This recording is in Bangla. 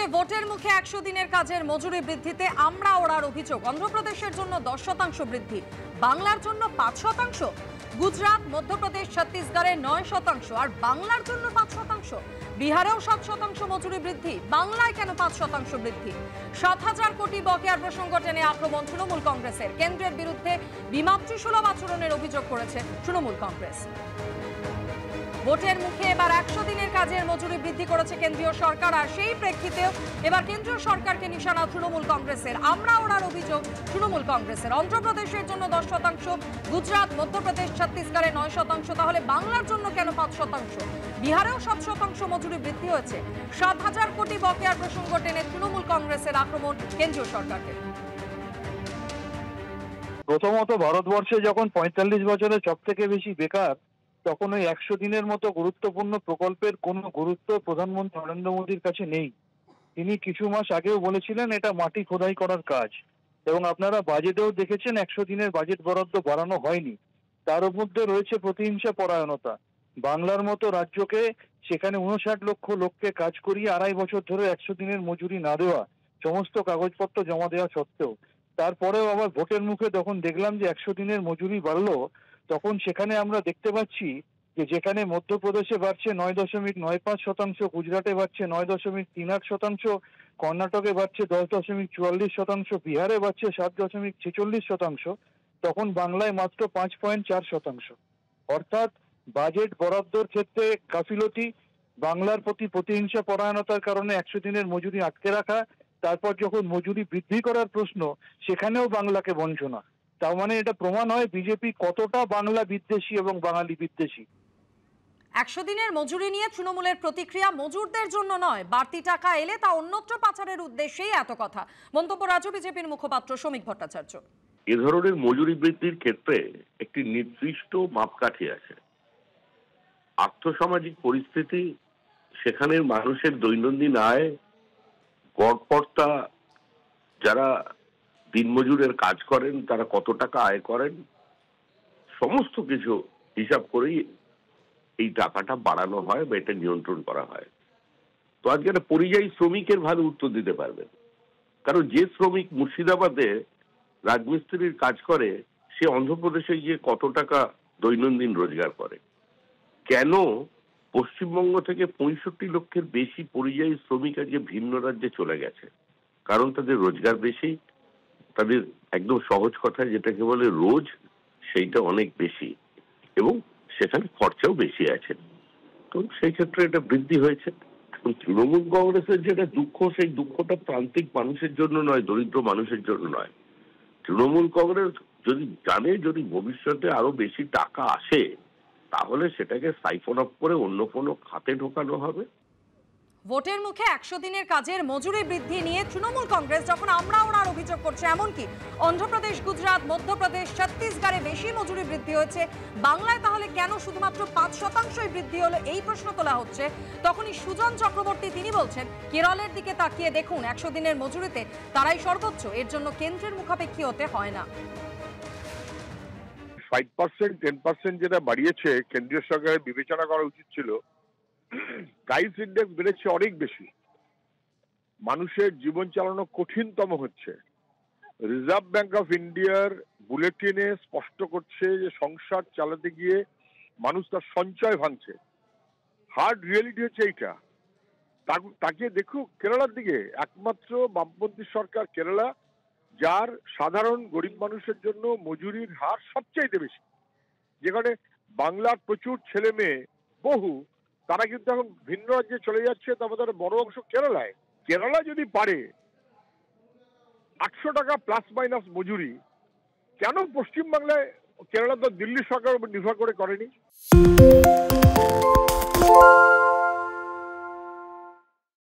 অন্যদিকে ভোটের মুখে 100 দিনের কাজের মজুরি বৃদ্ধিতে আমরা ওড়ার অভিযোগ। অন্ধ্রপ্রদেশের জন্য 10% বৃদ্ধি, বাংলার জন্য 5%। গুজরাট, মধ্যপ্রদেশ, ছত্তিশগড়ে 9% আর বাংলার জন্য 5%। বিহারেও 7% মজুরি বৃদ্ধি, বাংলায় কেন 5% বৃদ্ধি? 7,000 কোটি বকেয়ার প্রসঙ্গ টেনে আক্রমণ তৃণমূল কংগ্রেসের। কেন্দ্রের বিরুদ্ধে বিমাতৃসুলভ আচরণের অভিযোগ করেছে তৃণমূল কংগ্রেস। ভোটের মুখে এবার 100 দিনের কাজের মজুরি বৃদ্ধি করেছে কেন্দ্রীয় সরকার, আর সেই প্রেক্ষিতেও এবার কেন্দ্রীয় সরকারকে নিশানা তৃণমূল কংগ্রেসের। আমরা ওড়ার অভিযোগ তৃণমূল কংগ্রেসের। অন্ধ্রপ্রদেশের জন্য 10%, গুজরাট, মধ্যপ্রদেশ, ছত্তিশগড়ে 9%, তাহলে বাংলার জন্য কেন 5%? বিহারেও 7% মজুরি বৃদ্ধি হয়েছে। 7,000 কোটি বকেয়ার প্রসঙ্গ টেনে তৃণমূল কংগ্রেসের আক্রমণ কেন্দ্রীয় সরকারকে। প্রথমত, ভারতবর্ষে যখন 45 বছরে সব থেকে বেশি বেকার, তখন ওই 100 দিনের মতো গুরুত্বপূর্ণ প্রকল্পের কোনো গুরুত্ব প্রধানমন্ত্রী নরেন্দ্র মোদীর কাছে নেই। তিনি কিছু মাস আগেও বলেছিলেন এটা মাটি খোদাই করার কাজ, এবং আপনারা বাজেটেও দেখেছেন 100 দিনের বাজেট বরাদ্দ বাড়ানো হয়নি। তার মধ্যে রয়েছে প্রতিহিংসা পরায়ণতা। বাংলার মতো রাজ্যকে, সেখানে 59 লক্ষ লোককে কাজ করিয়ে 2.5 বছর ধরে 100 দিনের মজুরি না দেওয়া, সমস্ত কাগজপত্র জমা দেওয়া সত্ত্বেও। তারপরেও আবার ভোটের মুখে যখন দেখলাম যে 100 দিনের মজুরি বাড়লো, তখন সেখানে আমরা দেখতে পাচ্ছি যে যেখানে মধ্যপ্রদেশে বাড়ছে 9.95%, গুজরাটে বাড়ছে 9.38%, কর্ণাটকে বাড়ছে 10.44%, বিহারে বাড়ছে 7.46%, তখন বাংলায় মাত্র 5.4%। অর্থাৎ বাজেট বরাদ্দর ক্ষেত্রে গাফিলতি, বাংলার প্রতি প্রতিহিংসা পরায়ণতার কারণে 100 দিনের মজুরি আটকে রাখা, তারপর যখন মজুরি বৃদ্ধি করার প্রশ্ন, সেখানেও বাংলাকে বঞ্চনা। তার মানে এটা প্রমাণ হয় বিজেপি কতটা বাংলা বিদ্বেষী এবং বাঙালি বিদ্বেষী। 100 দিনের মজুরি নিয়ে তৃণমূলের প্রতিক্রিয়া, মজুরদের জন্য নয়, বাড়তি টাকা এলে তা অন্যত্র পাচারের উদ্দেশ্যেই এত কথা। মন্তব্য রাজ্য বিজেপির মুখপাত্র শ্রমিক ভট্টাচার্য। এ ধরনের মজুরি বৃদ্ধির ক্ষেত্রে একটি নির্দিষ্ট মাপকাঠি আছে। আর্থসামাজিক পরিস্থিতি, সেখানের মানুষের দৈনন্দিন আয়, গড়পড়তা যারা দিনমজুরের কাজ করেন তারা কত টাকা আয় করেন, সমস্ত কিছু হিসাব করেই এই টাকাটা বাড়ানো হয় বা এটা নিয়ন্ত্রণ করা হয়। তো আজকে একটা পরিযায়ী শ্রমিকের ভালো উত্তর দিতে পারবেন, কারণ যে শ্রমিক মুর্শিদাবাদে রাজমিস্ত্রির কাজ করে, সে অন্ধ্রপ্রদেশে গিয়ে কত টাকা দৈনন্দিন রোজগার করে। কেন পশ্চিমবঙ্গ থেকে 65 লক্ষের বেশি পরিযায়ী শ্রমিক আজকে ভিন্ন রাজ্যে চলে গেছে? কারণ তাদের রোজগার বেশি, তাদের একদম সহজ কথা যেটাকে বলে রোজ, সেইটা অনেক বেশি, এবং সেখানে খরচাও বেশি আছে। তো সেই ক্ষেত্রে এটা বৃদ্ধি হয়েছে। তৃণমূল কংগ্রেসের যেটা দুঃখ, সেই দুঃখটা প্রান্তিক মানুষের জন্য নয়, দরিদ্র মানুষের জন্য নয়। তৃণমূল কংগ্রেস যদি জানে যদি ভবিষ্যতে আরো বেশি টাকা আসে, তাহলে সেটাকে সাইফন অফ করে অন্য কোনো খাতে ঢোকানো হবে। ভোটের মুখে 100 দিনের কাজের মজুরি বৃদ্ধি নিয়ে তৃণমূল কংগ্রেস যখন আমরা ওড়ার অভিযোগ করছে, এমনকি অন্ধ্রপ্রদেশ, গুজরাট, মধ্যপ্রদেশ, ছত্তিশগড়ে বেশি মজুরি বৃদ্ধি হয়েছে, বাংলায় তাহলে কেন শুধুমাত্র 5%ই বৃদ্ধি হলো, এই প্রশ্ন তোলা হচ্ছে। তখনই সুজন চক্রবর্তী তিনি বলছেন, কেরলের দিকে তাকিয়ে দেখুন, 100 দিনের মজুরিতে তারাই সর্বোচ্চ, এর জন্য কেন্দ্রের মুখাপেক্ষী হতে হয় না। 5%, 10% যেটা বাড়িয়েছে, কেন্দ্রীয় সরকারের বিবেচনা করা উচিত ছিল। প্রাইস ইন্ডেক্স বেড়েছে অনেক বেশি, মানুষের জীবন চালানো কঠিনতম হচ্ছে। রিজার্ভ ব্যাংক অফ ইন্ডিয়ার বুলেটিনে স্পষ্ট করছে যে সংসার চালাতে গিয়ে মানুষ তার সঞ্চয় ভাঙছে। হার্ড রিয়েলিটি হচ্ছে এইটা। তাকে দেখুক কেরালার দিকে, একমাত্র বামপন্থী সরকার কেরালা, যার সাধারণ গরিব মানুষের জন্য মজুরির হার সবচাইতে বেশি। যেখানে বাংলার প্রচুর ছেলে মেয়ে বহু, তারা কিন্তু এখন ভিন্ন রাজ্যে চলে যাচ্ছে, তারপর বড় অংশ কেরালায়। কেরালা যদি পারে 800 টাকা প্লাস মাইনাস মজুরি, কেন পশ্চিমবাংলায়, কেরালা তো দিল্লি সরকারের উপর নির্ভর করে করেনি।